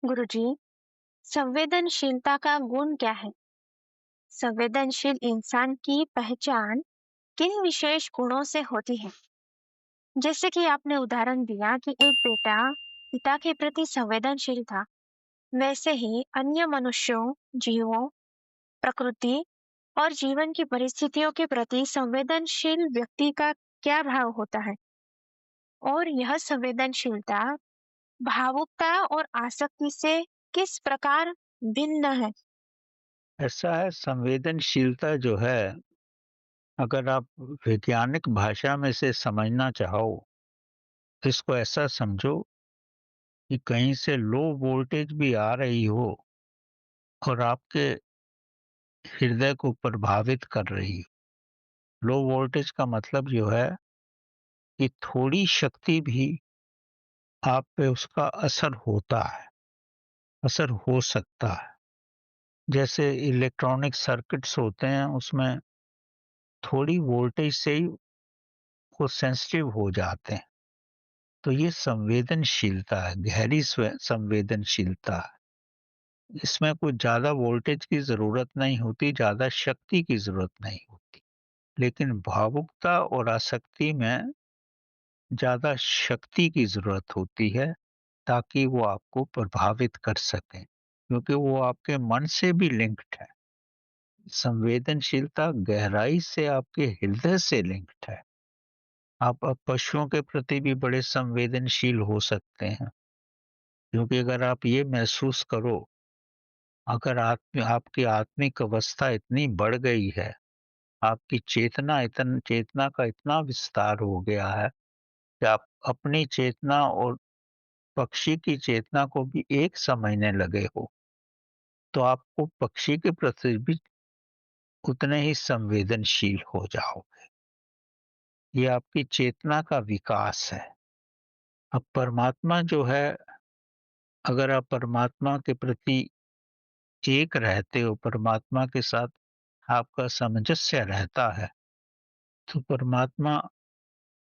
गुरुजी, संवेदनशीलता का गुण क्या है? संवेदनशील इंसान की पहचान किन विशेष गुणों से होती है? जैसे कि आपने उदाहरण दिया कि एक बेटा पिता के प्रति संवेदनशील था, वैसे ही अन्य मनुष्यों, जीवों, प्रकृति और जीवन की परिस्थितियों के प्रति संवेदनशील व्यक्ति का क्या भाव होता है? और यह संवेदनशीलता भावुकता और आसक्ति से किस प्रकार भिन्न है? ऐसा है, संवेदनशीलता जो है, अगर आप वैज्ञानिक भाषा में इसे समझना चाहो, तो इसको ऐसा समझो कि कहीं से लो वोल्टेज भी आ रही हो और आपके हृदय को प्रभावित कर रही हो। लो वोल्टेज का मतलब जो है कि थोड़ी शक्ति भी आप पे उसका असर होता है, असर हो सकता है। जैसे इलेक्ट्रॉनिक सर्किट्स होते हैं, उसमें थोड़ी वोल्टेज से ही वो सेंसिटिव हो जाते हैं। तो ये संवेदनशीलता है, गहरी संवेदनशीलता है। इसमें कुछ ज़्यादा वोल्टेज की ज़रूरत नहीं होती, ज़्यादा शक्ति की ज़रूरत नहीं होती। लेकिन भावुकता और आसक्ति में ज़्यादा शक्ति की ज़रूरत होती है, ताकि वो आपको प्रभावित कर सकें, क्योंकि वो आपके मन से भी लिंक्ड है। संवेदनशीलता गहराई से आपके हृदय से लिंक्ड है। आप अब पशुओं के प्रति भी बड़े संवेदनशील हो सकते हैं, क्योंकि अगर आप ये महसूस करो, अगर आपकी आत्मिक अवस्था इतनी बढ़ गई है, आपकी चेतना का इतना विस्तार हो गया है कि आप अपनी चेतना और पक्षी की चेतना को भी एक समझने लगे हो, तो आपको पक्षी के प्रति भी उतने ही संवेदनशील हो जाओगे। ये आपकी चेतना का विकास है। अब परमात्मा जो है, अगर आप परमात्मा के प्रति एक रहते हो, परमात्मा के साथ आपका सामंजस्य रहता है, तो परमात्मा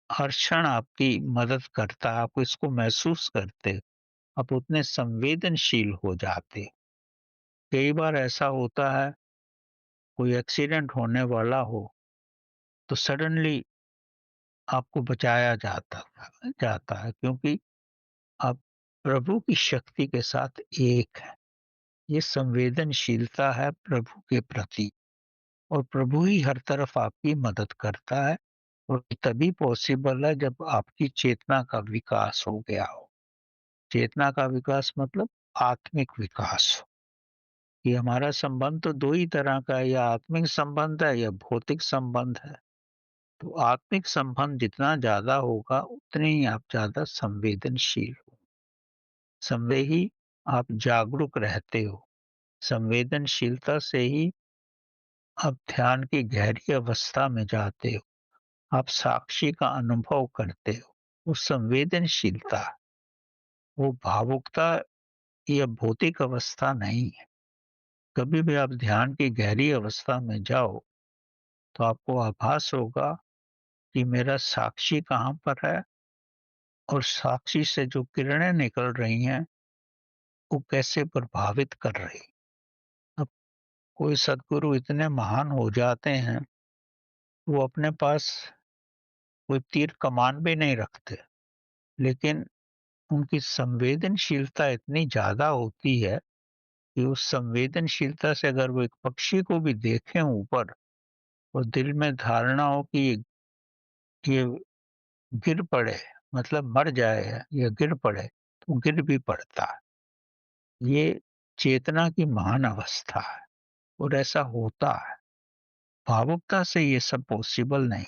हर क्षण आपकी मदद करता है, आप इसको महसूस करते हो, आप उतने संवेदनशील हो जाते हो। कई बार ऐसा होता है, कोई एक्सीडेंट होने वाला हो, तो सडनली आपको बचाया जाता है, क्योंकि आप प्रभु की शक्ति के साथ एक हैं। ये संवेदनशीलता है प्रभु के प्रति, और प्रभु ही हर तरफ आपकी मदद करता है, और तभी पॉसिबल है जब आपकी चेतना का विकास हो गया हो। चेतना का विकास मतलब आत्मिक विकास हो। ये हमारा संबंध तो 2 ही तरह का है, या आत्मिक संबंध है या भौतिक संबंध है। तो आत्मिक संबंध जितना ज़्यादा होगा, उतने ही आप ज़्यादा संवेदनशील हो। ही आप जागरूक रहते हो। संवेदनशीलता से ही आप ध्यान की गहरी अवस्था में जाते हो। आप साक्षी का अनुभव करते हो। वो संवेदनशीलता, वो भावुकता या भौतिक अवस्था नहीं है। कभी भी आप ध्यान की गहरी अवस्था में जाओ, तो आपको आभास होगा कि मेरा साक्षी कहाँ पर है, और साक्षी से जो किरणें निकल रही हैं, वो कैसे प्रभावित कर रही। अब कोई सद्गुरु इतने महान हो जाते हैं, वो अपने पास कोई तीर कमान भी नहीं रखते, लेकिन उनकी संवेदनशीलता इतनी ज़्यादा होती है कि उस संवेदनशीलता से अगर वो एक पक्षी को भी देखें ऊपर, और दिल में धारणा हो कि ये गिर पड़े, मतलब मर जाए या गिर पड़े, तो गिर भी पड़ता है। ये चेतना की महान अवस्था है, और ऐसा होता है। भावुकता से ये सब पॉसिबल नहीं।